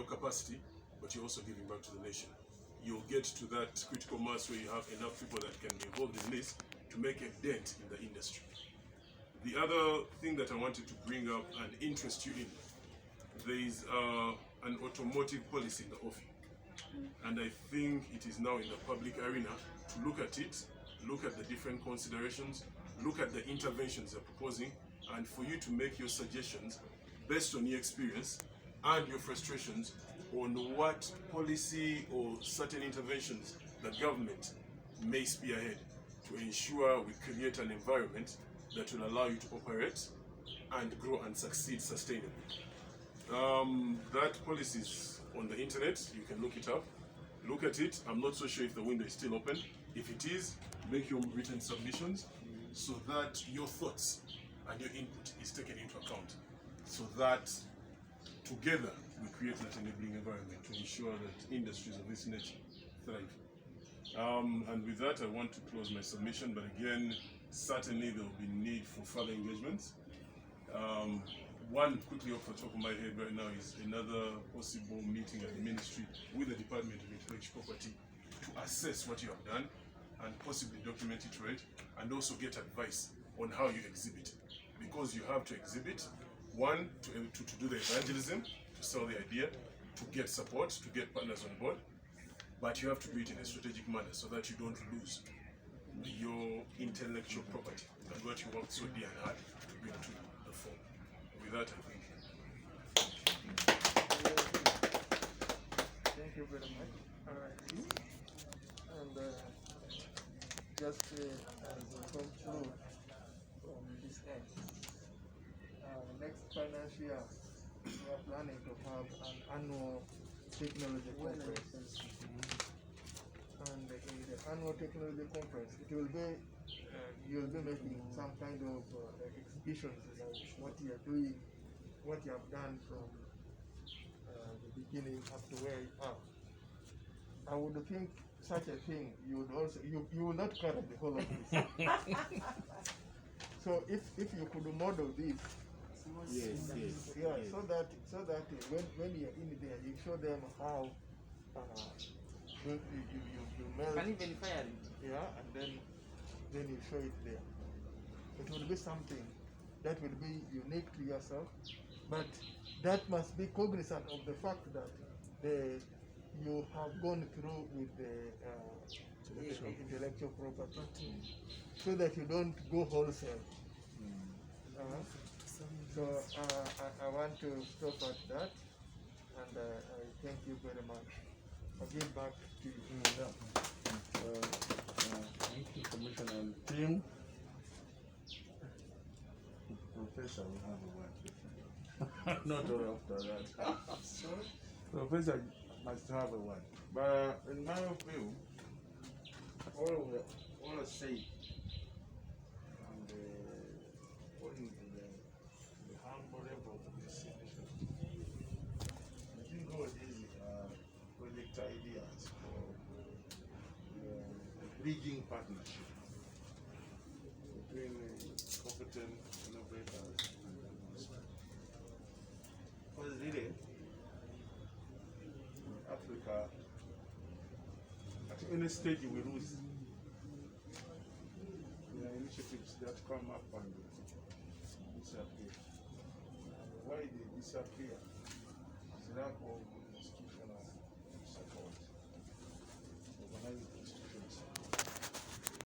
your capacity, but you're also giving back to the nation. You'll get to that critical mass where you have enough people that can be involved in this to make a dent in the industry. The other thing that I wanted to bring up and interest you in, there is an automotive policy in the offing. And I think it is now in the public arena to look at it, look at the different considerations, look at the interventions they're proposing, and for you to make your suggestions based on your experience and your frustrations on what policy or certain interventions the government may spearhead to ensure we create an environment that will allow you to operate and grow and succeed sustainably. That policy is on the internet. You can look it up, look at it. I'm not so sure if the window is still open. If it is, make your written submissions so that your thoughts and your input is taken into account, so that together we create that enabling environment to ensure that industries of this nature thrive. And with that, I want to close my submission, but again, certainly there will be need for further engagements. One quickly off the top of my head right now is another possible meeting at the ministry with the Department of Intellectual Property to assess what you have done and possibly document it right, and also get advice on how you exhibit. Because you have to exhibit, one, to do the evangelism, to sell the idea, to get support, to get partners on board, but you have to do it in a strategic manner so that you don't lose your intellectual property and what you worked so dear and hard to bring to the fore. With that, I think. Thank you very much. All right. And just as we come through from this end, next financial year, we are planning to have an annual technology conference. And in the annual technology conference, it will be you'll be making some kind of exhibitions about what you are doing, what you have done from the beginning up to where you are. I would think such a thing you would also you will not carry the whole of this. So if you could model this, yes. so that when you're in there, you show them how you melt. Can you verify it? Yeah, and then you show it there. It will be something that will be unique to yourself, but that must be cognizant of the fact that you have gone through with the intellectual property, so that you don't go wholesale. So I want to stop at that, and I thank you very much. I'll give back to you. Thank you, Commissioner and team. Professor will have a word. Not all after that. Professor must have a word. But in my view, all I say, and according to the humble level of this initiative, I think all these project ideas for bridging partnership between competent innovators and the industry. Because really, in Africa, at any stage we lose. There are initiatives that come up and disappear. Why they disappear? It's lack of